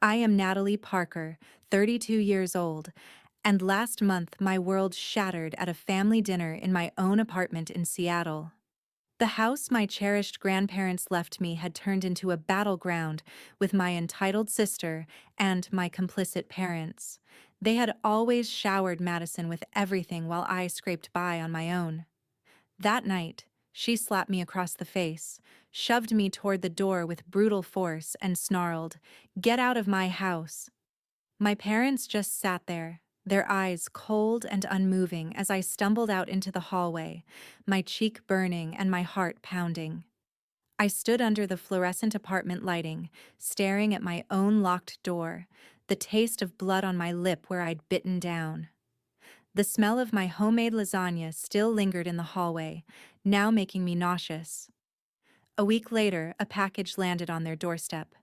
I am Natalie Parker, 32 years old, and last month my world shattered at a family dinner in my own apartment in Seattle. The house my cherished grandparents left me had turned into a battleground with my entitled sister and my complicit parents. They had always showered Madison with everything while I scraped by on my own. That night, she slapped me across the face, shoved me toward the door with brutal force, and snarled, "Get out of my house." My parents just sat there, their eyes cold and unmoving as I stumbled out into the hallway, my cheek burning and my heart pounding. I stood under the fluorescent apartment lighting, staring at my own locked door, the taste of blood on my lip where I'd bitten down. The smell of my homemade lasagna still lingered in the hallway, now making me nauseous. A week later, a package landed on their doorstep.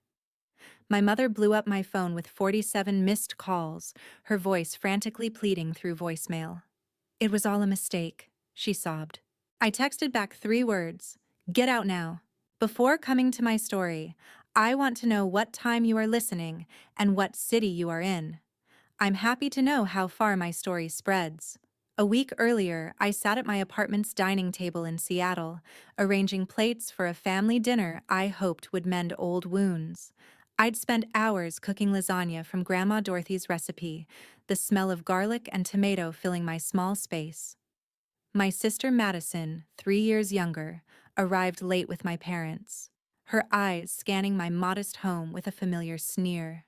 My mother blew up my phone with 47 missed calls, her voice frantically pleading through voicemail. "It was all a mistake," she sobbed. I texted back 3 words: "Get out now." Before coming to my story, I want to know what time you are listening and what city you are in. I'm happy to know how far my story spreads. A week earlier, I sat at my apartment's dining table in Seattle, arranging plates for a family dinner I hoped would mend old wounds. I'd spent hours cooking lasagna from Grandma Dorothy's recipe, the smell of garlic and tomato filling my small space. My sister Madison, 3 years younger, arrived late with my parents, her eyes scanning my modest home with a familiar sneer.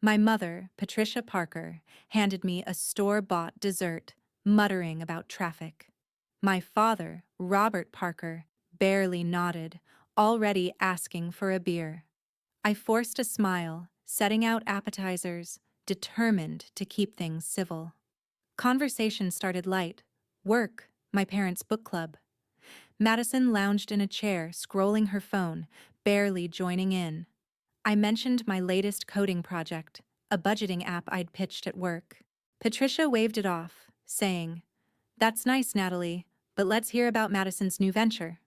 My mother, Patricia Parker, handed me a store-bought dessert, muttering about traffic. My father, Robert Parker, barely nodded, already asking for a beer. I forced a smile, setting out appetizers, determined to keep things civil. Conversation started light. Work, my parents' book club. Madison lounged in a chair, scrolling her phone, barely joining in. I mentioned my latest coding project, a budgeting app I'd pitched at work. Patricia waved it off, saying, "That's nice, Natalie, but let's hear about Madison's new venture."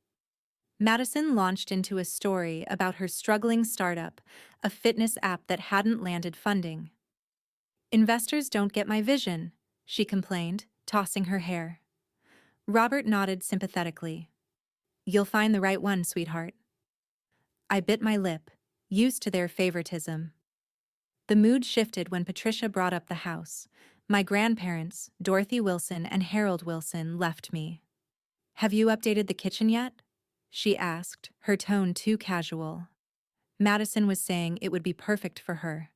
Madison launched into a story about her struggling startup, a fitness app that hadn't landed funding. "Investors don't get my vision," she complained, tossing her hair. Robert nodded sympathetically. "You'll find the right one, sweetheart." I bit my lip, used to their favoritism. The mood shifted when Patricia brought up the house. My grandparents, Dorothy Wilson and Harold Wilson, left me. "Have you updated the kitchen yet?" she asked, her tone too casual. Madison was saying it would be perfect for her.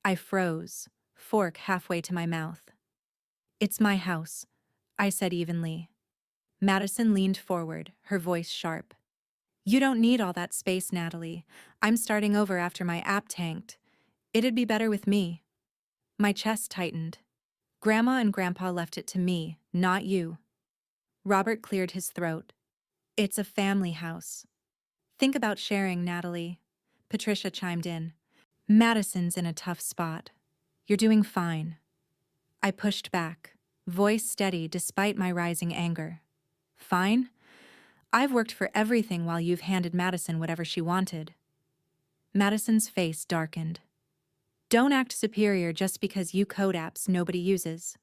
I froze, fork halfway to my mouth. "It's my house," I said evenly. Madison leaned forward, her voice sharp. "You don't need all that space, Natalie. I'm starting over after my app tanked. It'd be better with me." My chest tightened. Grandma and Grandpa left it to me, not you. Robert cleared his throat. "It's a family house." "Think about sharing, Natalie." Patricia chimed in. "Madison's in a tough spot. You're doing fine." I pushed back, voice steady despite my rising anger. "Fine? I've worked for everything while you've handed Madison whatever she wanted." Madison's face darkened. "Don't act superior just because you code apps nobody uses."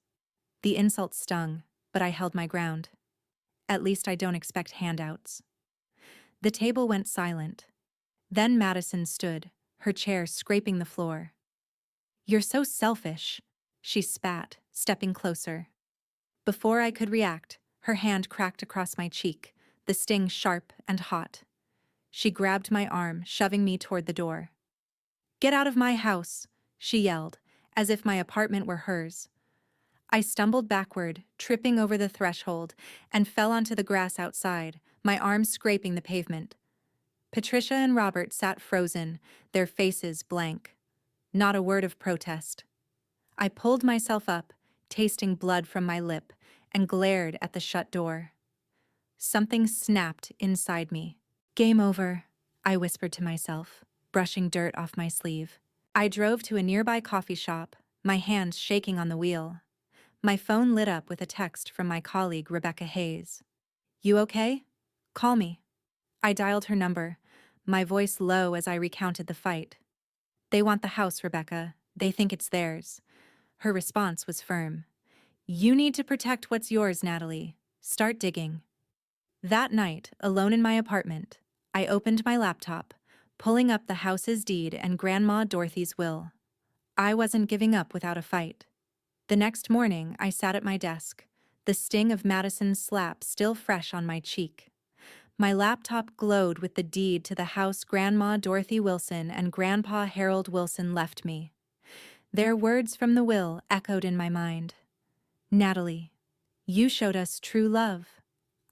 The insult stung, but I held my ground. "At least I don't expect handouts." The table went silent. Then Madison stood, her chair scraping the floor. "You're so selfish," she spat, stepping closer. Before I could react, her hand cracked across my cheek, the sting sharp and hot. She grabbed my arm, shoving me toward the door. "Get out of my house," she yelled, as if my apartment were hers. I stumbled backward, tripping over the threshold, and fell onto the grass outside, my arms scraping the pavement. Patricia and Robert sat frozen, their faces blank. Not a word of protest. I pulled myself up, tasting blood from my lip, and glared at the shut door. Something snapped inside me. "Game over," I whispered to myself, brushing dirt off my sleeve. I drove to a nearby coffee shop, my hands shaking on the wheel. My phone lit up with a text from my colleague Rebecca Hayes. "You okay? Call me." I dialed her number, my voice low as I recounted the fight. They want the house, Rebecca. They think it's theirs. Her response was firm. You need to protect what's yours, Natalie. Start digging. That night, alone in my apartment, I opened my laptop, pulling up the house's deed and Grandma Dorothy's will. I wasn't giving up without a fight. The next morning, I sat at my desk, the sting of Madison's slap still fresh on my cheek. My laptop glowed with the deed to the house Grandma Dorothy Wilson and Grandpa Harold Wilson left me. Their words from the will echoed in my mind. Natalie, you showed us true love.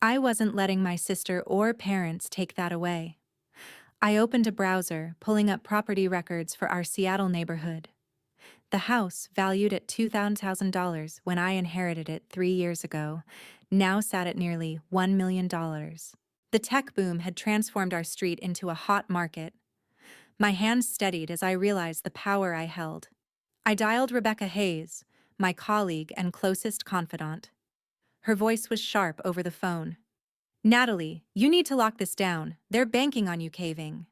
I wasn't letting my sister or parents take that away. I opened a browser, pulling up property records for our Seattle neighborhood. The house, valued at $2,000 when I inherited it 3 years ago, now sat at nearly $1 million. The tech boom had transformed our street into a hot market. My hands steadied as I realized the power I held. I dialed Rebecca Hayes, my colleague and closest confidant. Her voice was sharp over the phone. Natalie, you need to lock this down. They're banking on you caving.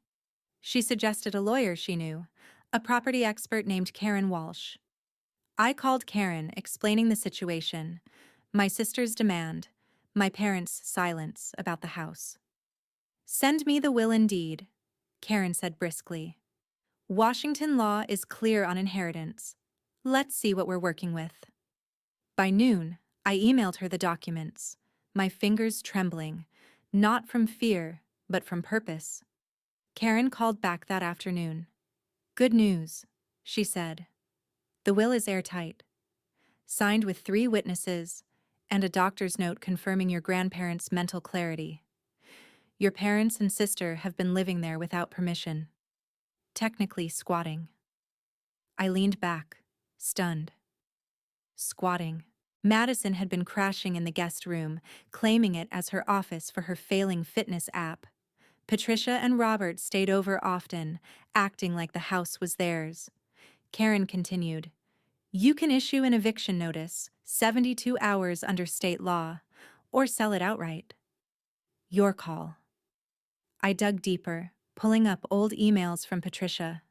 She suggested a lawyer she knew, a property expert named Karen Walsh. I called Karen, explaining the situation, my sister's demand, my parents' silence about the house. Send me the will and deed, Karen said briskly. Washington law is clear on inheritance. Let's see what we're working with. By noon, I emailed her the documents, my fingers trembling, not from fear, but from purpose. Karen called back that afternoon. Good news, she said. The will is airtight, signed with 3 witnesses and a doctor's note confirming your grandparents' mental clarity. Your parents and sister have been living there without permission, technically squatting. I leaned back, stunned. Squatting. Madison had been crashing in the guest room, claiming it as her office for her failing fitness app. Patricia and Robert stayed over often, acting like the house was theirs. Karen continued, You can issue an eviction notice, 72 hours under state law, or sell it outright. Your call. I dug deeper, pulling up old emails from Patricia.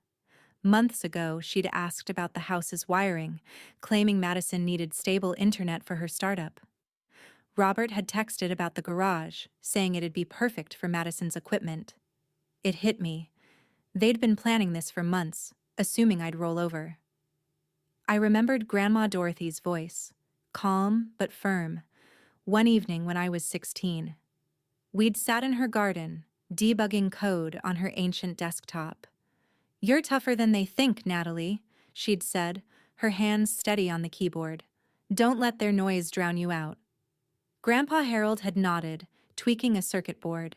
Months ago, she'd asked about the house's wiring, claiming Madison needed stable internet for her startup. Robert had texted about the garage, saying it'd be perfect for Madison's equipment. It hit me. They'd been planning this for months, assuming I'd roll over. I remembered Grandma Dorothy's voice, calm but firm, one evening when I was 16. We'd sat in her garden, debugging code on her ancient desktop. You're tougher than they think, Natalie, she'd said, her hands steady on the keyboard. Don't let their noise drown you out. Grandpa Harold had nodded, tweaking a circuit board.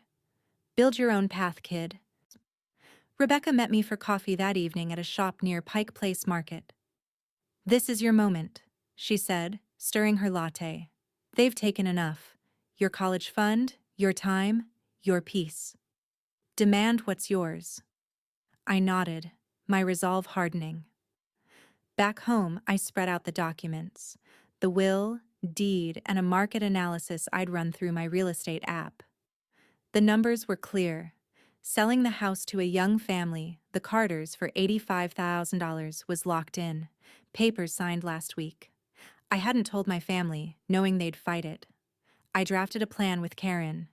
Build your own path, kid. Rebecca met me for coffee that evening at a shop near Pike Place Market. This is your moment, she said, stirring her latte. They've taken enough. Your college fund, your time, your peace. Demand what's yours. I nodded, my resolve hardening. Back home, I spread out the documents, the will, deed, and a market analysis I'd run through my real estate app. The numbers were clear. Selling the house to a young family, the Carters, for $85,000 was locked in, papers signed last week. I hadn't told my family, knowing they'd fight it. I drafted a plan with Karen.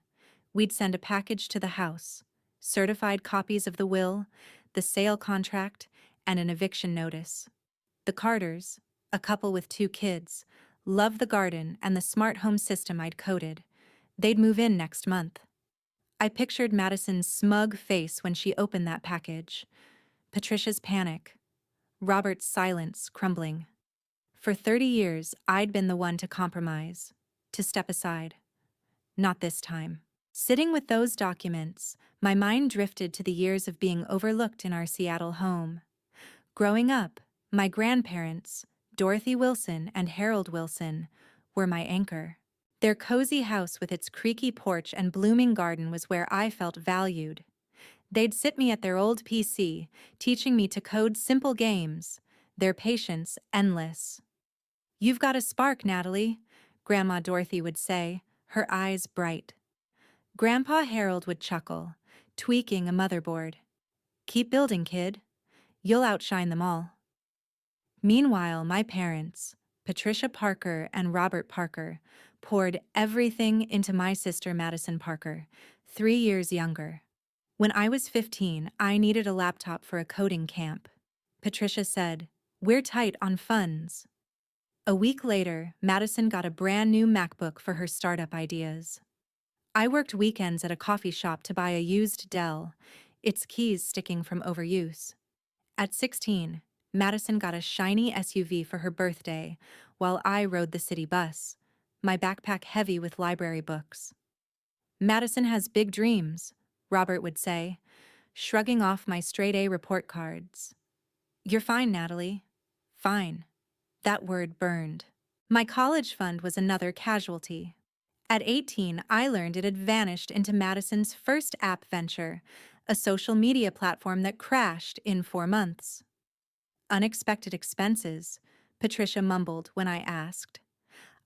We'd send a package to the house, certified copies of the will, the sale contract, and an eviction notice. The Carters, a couple with 2 kids, loved the garden and the smart home system I'd coded. They'd move in next month. I pictured Madison's smug face when she opened that package, Patricia's panic, Robert's silence crumbling. For 30 years, I'd been the one to compromise, to step aside. Not this time. Sitting with those documents, my mind drifted to the years of being overlooked in our Seattle home. Growing up, my grandparents, Dorothy Wilson and Harold Wilson, were my anchor. Their cozy house with its creaky porch and blooming garden was where I felt valued. They'd sit me at their old PC, teaching me to code simple games, their patience endless. You've got a spark, Natalie, Grandma Dorothy would say, her eyes bright. Grandpa Harold would chuckle, tweaking a motherboard. Keep building, kid. You'll outshine them all. Meanwhile, my parents, Patricia Parker and Robert Parker, poured everything into my sister Madison Parker, 3 years younger. When I was 15, I needed a laptop for a coding camp. Patricia said, "We're tight on funds." A week later, Madison got a brand new MacBook for her startup ideas. I worked weekends at a coffee shop to buy a used Dell, its keys sticking from overuse. At 16, Madison got a shiny SUV for her birthday, while I rode the city bus, my backpack heavy with library books. "Madison has big dreams," Robert would say, shrugging off my straight-A report cards. "You're fine, Natalie." Fine. That word burned. My college fund was another casualty. At 18, I learned it had vanished into Madison's first app venture, a social media platform that crashed in 4 months. "Unexpected expenses," Patricia mumbled when I asked.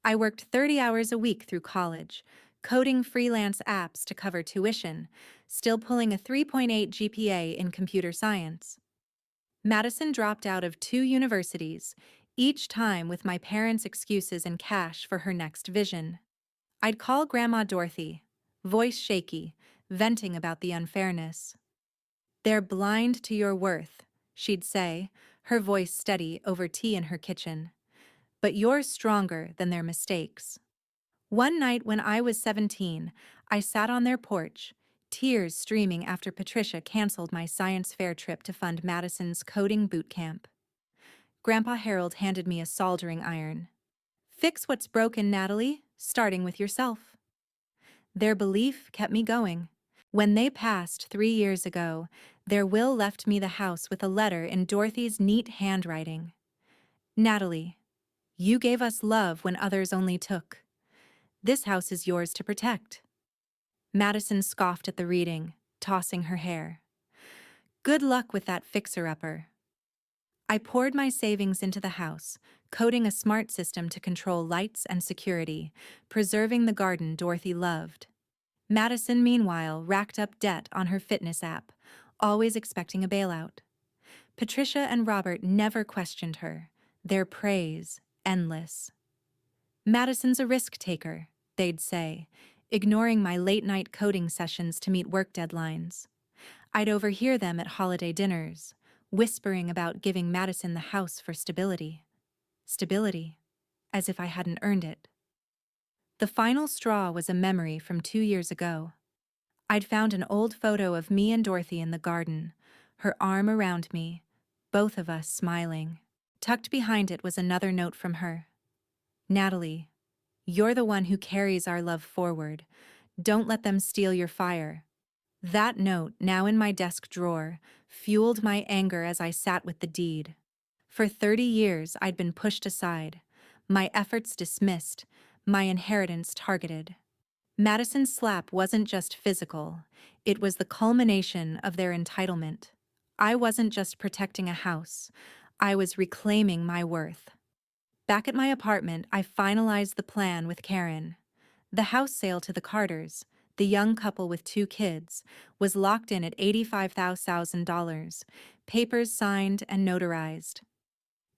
I worked 30 hours a week through college, coding freelance apps to cover tuition, still pulling a 3.8 GPA in computer science. Madison dropped out of 2 universities, each time with my parents' excuses and cash for her next vision. I'd call Grandma Dorothy, voice shaky, venting about the unfairness. "They're blind to your worth," she'd say, her voice steady over tea in her kitchen. "But you're stronger than their mistakes." One night when I was 17, I sat on their porch, tears streaming after Patricia canceled my science fair trip to fund Madison's coding boot camp. Grandpa Harold handed me a soldering iron. "Fix what's broken, Natalie, starting with yourself." Their belief kept me going. When they passed 3 years ago, their will left me the house with a letter in Dorothy's neat handwriting. "Natalie, you gave us love when others only took. This house is yours to protect." Madison scoffed at the reading, tossing her hair. "Good luck with that fixer-upper." I poured my savings into the house, coding a smart system to control lights and security, preserving the garden Dorothy loved. Madison, meanwhile, racked up debt on her fitness app, always expecting a bailout. Patricia and Robert never questioned her, their praise endless. "Madison's a risk-taker," they'd say, ignoring my late-night coding sessions to meet work deadlines. I'd overhear them at holiday dinners, whispering about giving Madison the house for stability. Stability, as if I hadn't earned it. The final straw was a memory from 2 years ago. I'd found an old photo of me and Dorothy in the garden, her arm around me, both of us smiling. Tucked behind it was another note from her. "Natalie, you're the one who carries our love forward. Don't let them steal your fire." That note, now in my desk drawer, fueled my anger as I sat with the deed. For 30 years, I'd been pushed aside, my efforts dismissed, my inheritance targeted. Madison's slap wasn't just physical, it was the culmination of their entitlement. I wasn't just protecting a house, I was reclaiming my worth. Back at my apartment, I finalized the plan with Karen. The house sale to the Carters, the young couple with 2 kids, was locked in at $85,000, papers signed and notarized.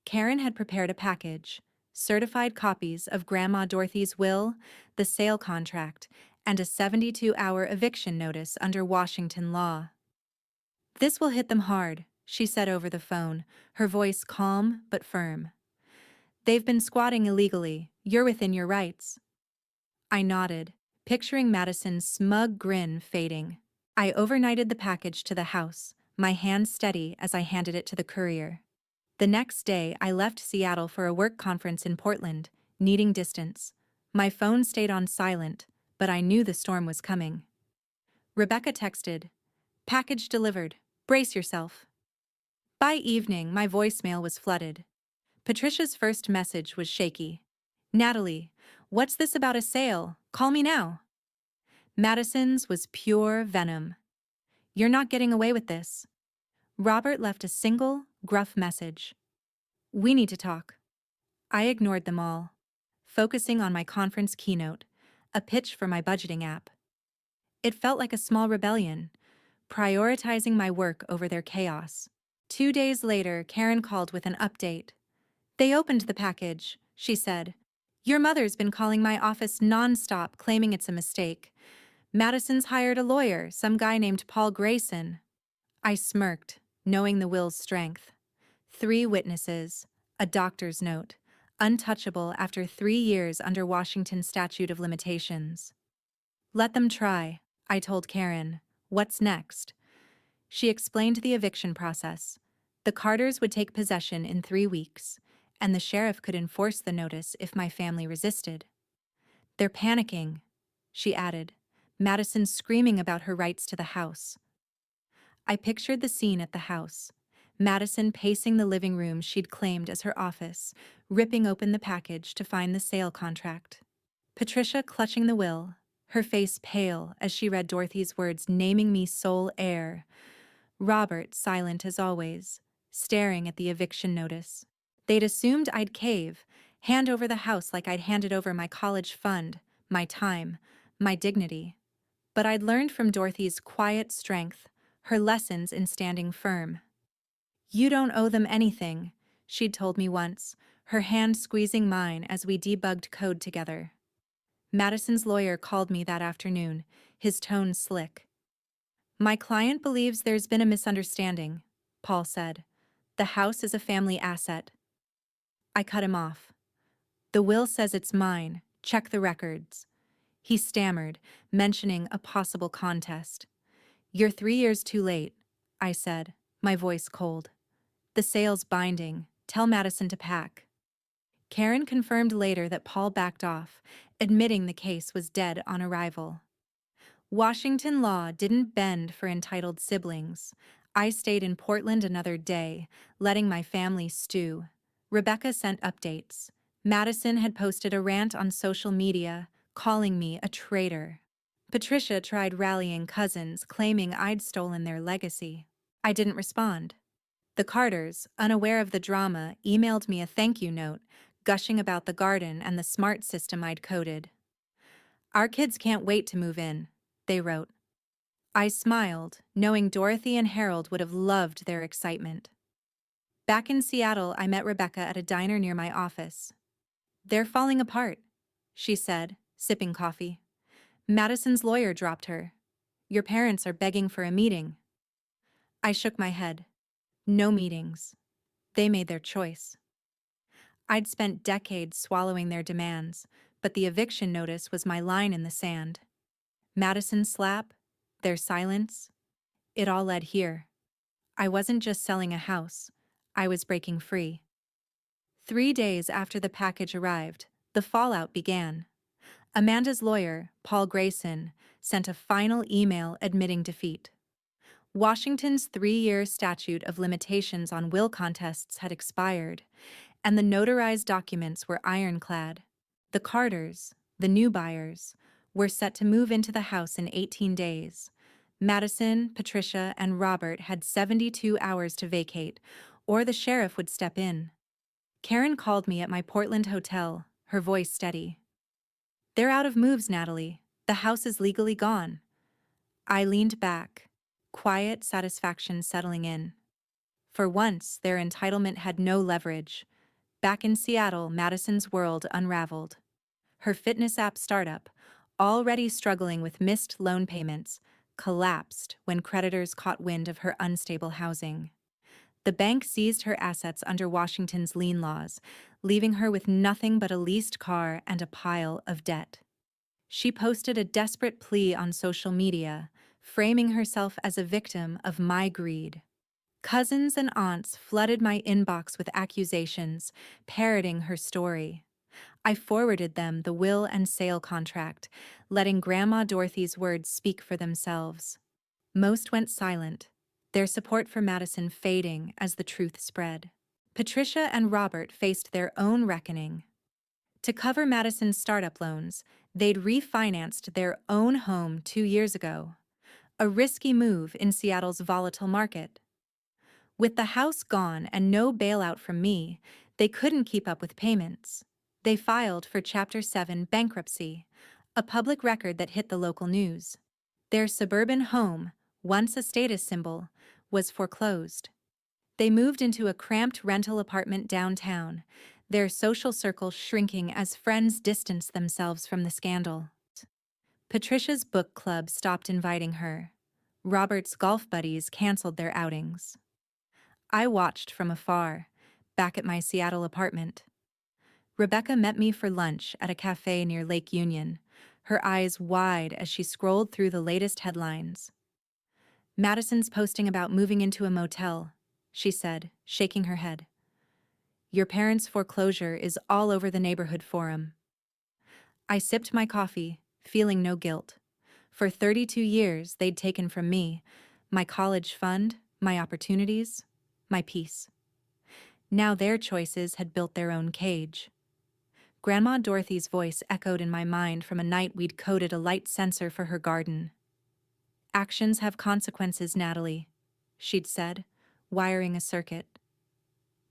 Karen had prepared a package, certified copies of Grandma Dorothy's will, the sale contract, and a 72-hour eviction notice under Washington law. "This will hit them hard," she said over the phone, her voice calm but firm. "They've been squatting illegally. You're within your rights." I nodded, picturing Madison's smug grin fading. I overnighted the package to the house, my hand steady as I handed it to the courier. The next day, I left Seattle for a work conference in Portland, needing distance. My phone stayed on silent, but I knew the storm was coming. Rebecca texted, "Package delivered. Brace yourself." By evening, my voicemail was flooded. Patricia's first message was shaky. "Natalie, what's this about a sale? Call me now." Madison's was pure venom. "You're not getting away with this." Robert left a single, gruff message. "We need to talk." I ignored them all, focusing on my conference keynote, a pitch for my budgeting app. It felt like a small rebellion, prioritizing my work over their chaos. 2 days later, Karen called with an update. They opened the package, she said. Your mother's been calling my office nonstop, claiming it's a mistake. Madison's hired a lawyer, some guy named Paul Grayson. I smirked, knowing the will's strength. 3 witnesses, a doctor's note, untouchable after 3 years under Washington's statute of limitations. Let them try, I told Karen. What's next? She explained the eviction process. The Carters would take possession in 3 weeks, and the sheriff could enforce the notice if my family resisted. They're panicking, she added, Madison screaming about her rights to the house. I pictured the scene at the house. Madison pacing the living room she'd claimed as her office, ripping open the package to find the sale contract. Patricia clutching the will, her face pale as she read Dorothy's words naming me sole heir. Robert silent as always, staring at the eviction notice. They'd assumed I'd cave, hand over the house like I'd handed over my college fund, my time, my dignity. But I'd learned from Dorothy's quiet strength, her lessons in standing firm. You don't owe them anything, she'd told me once, her hand squeezing mine as we debugged code together. Madison's lawyer called me that afternoon, his tone slick. My client believes there's been a misunderstanding, Paul said. The house is a family asset. I cut him off. The will says it's mine. Check the records. He stammered, mentioning a possible contest. You're 3 years too late, I said, my voice cold. The sale's binding. Tell Madison to pack. Karen confirmed later that Paul backed off, admitting the case was dead on arrival. Washington law didn't bend for entitled siblings. I stayed in Portland another day, letting my family stew. Rebecca sent updates. Madison had posted a rant on social media, calling me a traitor. Patricia tried rallying cousins, claiming I'd stolen their legacy. I didn't respond. The Carters, unaware of the drama, emailed me a thank you note, gushing about the garden and the smart system I'd coded. Our kids can't wait to move in, they wrote. I smiled, knowing Dorothy and Harold would have loved their excitement. Back in Seattle, I met Rebecca at a diner near my office. They're falling apart, she said, sipping coffee. Madison's lawyer dropped her. Your parents are begging for a meeting. I shook my head. No meetings. They made their choice. I'd spent decades swallowing their demands, but the eviction notice was my line in the sand. Madison's slap, their silence, it all led here. I wasn't just selling a house, I was breaking free. 3 days after the package arrived, the fallout began. Amanda's lawyer, Paul Grayson, sent a final email admitting defeat. Washington's 3-year statute of limitations on will contests had expired, and the notarized documents were ironclad. The Carters, the new buyers, were set to move into the house in 18 days. Madison, Patricia, and Robert had 72 hours to vacate, or the sheriff would step in. Karen called me at my Portland hotel, her voice steady. They're out of moves, Natalie. The house is legally gone. I leaned back, quiet satisfaction settling in. For once, their entitlement had no leverage. Back in Seattle, Madison's world unraveled. Her fitness app startup, already struggling with missed loan payments, collapsed when creditors caught wind of her unstable housing. The bank seized her assets under Washington's lien laws, leaving her with nothing but a leased car and a pile of debt. She posted a desperate plea on social media, framing herself as a victim of my greed. Cousins and aunts flooded my inbox with accusations, parroting her story. I forwarded them the will and sale contract, letting Grandma Dorothy's words speak for themselves. Most went silent, their support for Madison fading as the truth spread. Patricia and Robert faced their own reckoning. To cover Madison's startup loans, they'd refinanced their own home 2 years ago, a risky move in Seattle's volatile market. With the house gone and no bailout from me, they couldn't keep up with payments. They filed for Chapter 7 bankruptcy, a public record that hit the local news. Their suburban home, once a status symbol, was foreclosed. They moved into a cramped rental apartment downtown, their social circle shrinking as friends distanced themselves from the scandal. Patricia's book club stopped inviting her. Robert's golf buddies canceled their outings. I watched from afar, back at my Seattle apartment. Rebecca met me for lunch at a cafe near Lake Union, her eyes wide as she scrolled through the latest headlines. "Madison's posting about moving into a motel," she said, shaking her head. "Your parents' foreclosure is all over the neighborhood forum." I sipped my coffee, feeling no guilt. For 32 years, they'd taken from me my college fund, my opportunities, my peace. Now their choices had built their own cage. Grandma Dorothy's voice echoed in my mind from a night we'd coded a light sensor for her garden. "Actions have consequences, Natalie," she'd said, wiring a circuit.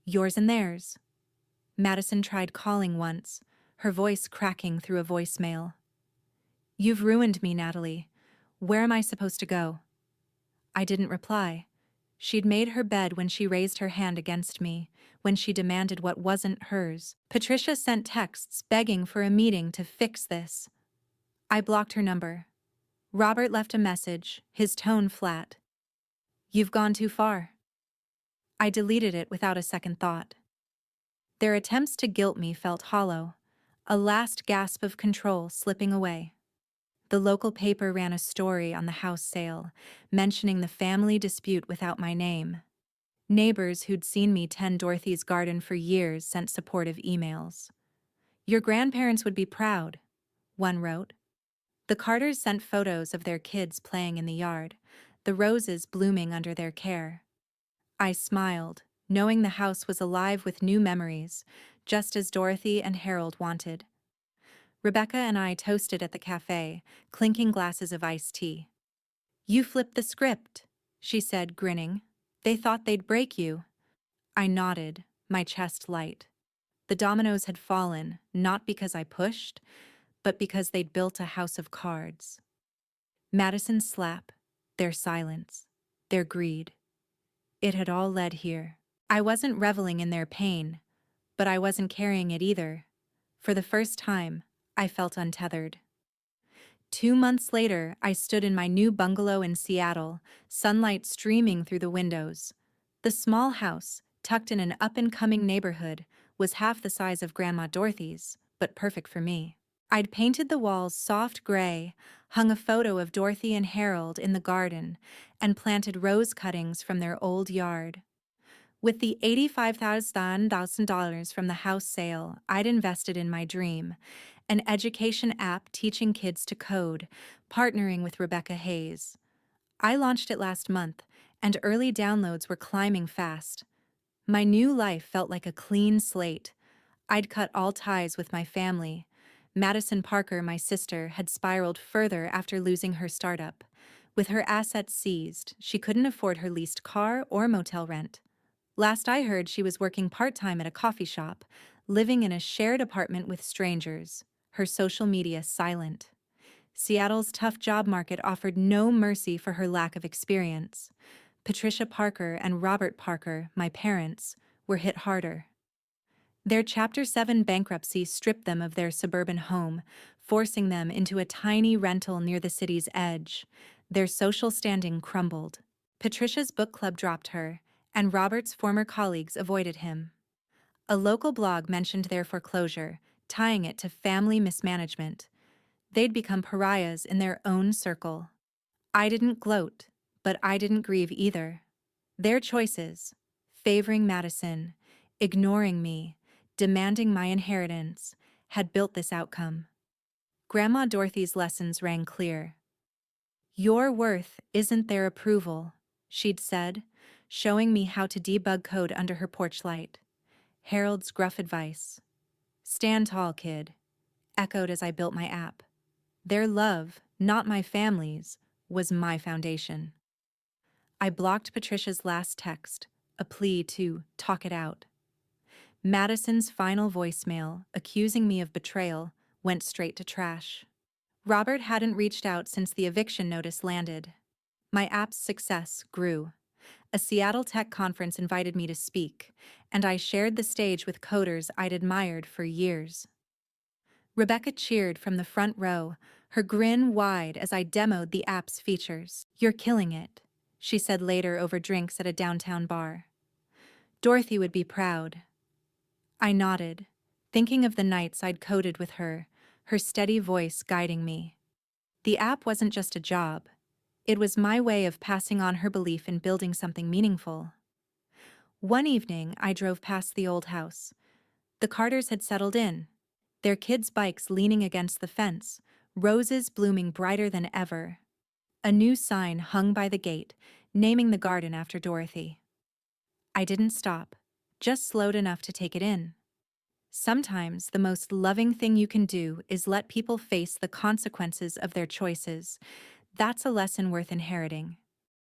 "Yours and theirs." Madison tried calling once, her voice cracking through a voicemail. "You've ruined me, Natalie. Where am I supposed to go?" I didn't reply. She'd made her bed when she raised her hand against me, when she demanded what wasn't hers. Patricia sent texts begging for a meeting to fix this. I blocked her number. Robert left a message, his tone flat. "You've gone too far." I deleted it without a second thought. Their attempts to guilt me felt hollow, a last gasp of control slipping away. The local paper ran a story on the house sale, mentioning the family dispute without my name. Neighbors who'd seen me tend Dorothy's garden for years sent supportive emails. "Your grandparents would be proud," one wrote. The Carters sent photos of their kids playing in the yard, the roses blooming under their care. I smiled, knowing the house was alive with new memories, just as Dorothy and Harold wanted. Rebecca and I toasted at the cafe, clinking glasses of iced tea. "You flipped the script," she said, grinning. "They thought they'd break you." I nodded, my chest light. The dominoes had fallen, not because I pushed, but because they'd built a house of cards. Madison's slap, their silence, their greed. It had all led here. I wasn't reveling in their pain, but I wasn't carrying it either. For the first time, I felt untethered. 2 months later, I stood in my new bungalow in Seattle, sunlight streaming through the windows. The small house, tucked in an up-and-coming neighborhood, was half the size of Grandma Dorothy's, but perfect for me. I'd painted the walls soft gray, hung a photo of Dorothy and Harold in the garden, and planted rose cuttings from their old yard. With the $85,000 from the house sale, I'd invested in my dream, an education app teaching kids to code, partnering with Rebecca Hayes. I launched it last month, and early downloads were climbing fast. My new life felt like a clean slate. I'd cut all ties with my family. Madison Parker, my sister, had spiraled further after losing her startup. With her assets seized, she couldn't afford her leased car or motel rent. Last I heard, she was working part-time at a coffee shop, living in a shared apartment with strangers, her social media silent. Seattle's tough job market offered no mercy for her lack of experience. Patricia Parker and Robert Parker, my parents, were hit harder. Their Chapter 7 bankruptcy stripped them of their suburban home, forcing them into a tiny rental near the city's edge. Their social standing crumbled. Patricia's book club dropped her, and Robert's former colleagues avoided him. A local blog mentioned their foreclosure, tying it to family mismanagement. They'd become pariahs in their own circle. I didn't gloat, but I didn't grieve either. Their choices, favoring Madison, ignoring me, demanding my inheritance, had built this outcome. Grandma Dorothy's lessons rang clear. "Your worth isn't their approval," she'd said, showing me how to debug code under her porch light. Harold's gruff advice, "Stand tall, kid," echoed as I built my app. Their love, not my family's, was my foundation. I blocked Patricia's last text, a plea to talk it out. Madison's final voicemail, accusing me of betrayal, went straight to trash. Robert hadn't reached out since the eviction notice landed. My app's success grew. A Seattle tech conference invited me to speak, and I shared the stage with coders I'd admired for years. Rebecca cheered from the front row, her grin wide as I demoed the app's features. "You're killing it," she said later over drinks at a downtown bar. "Dorothy would be proud." I nodded, thinking of the nights I'd coded with her, her steady voice guiding me. The app wasn't just a job. It was my way of passing on her belief in building something meaningful. One evening, I drove past the old house. The Carters had settled in, their kids' bikes leaning against the fence, roses blooming brighter than ever. A new sign hung by the gate, naming the garden after Dorothy. I didn't stop, just slowed enough to take it in. Sometimes the most loving thing you can do is let people face the consequences of their choices. That's a lesson worth inheriting.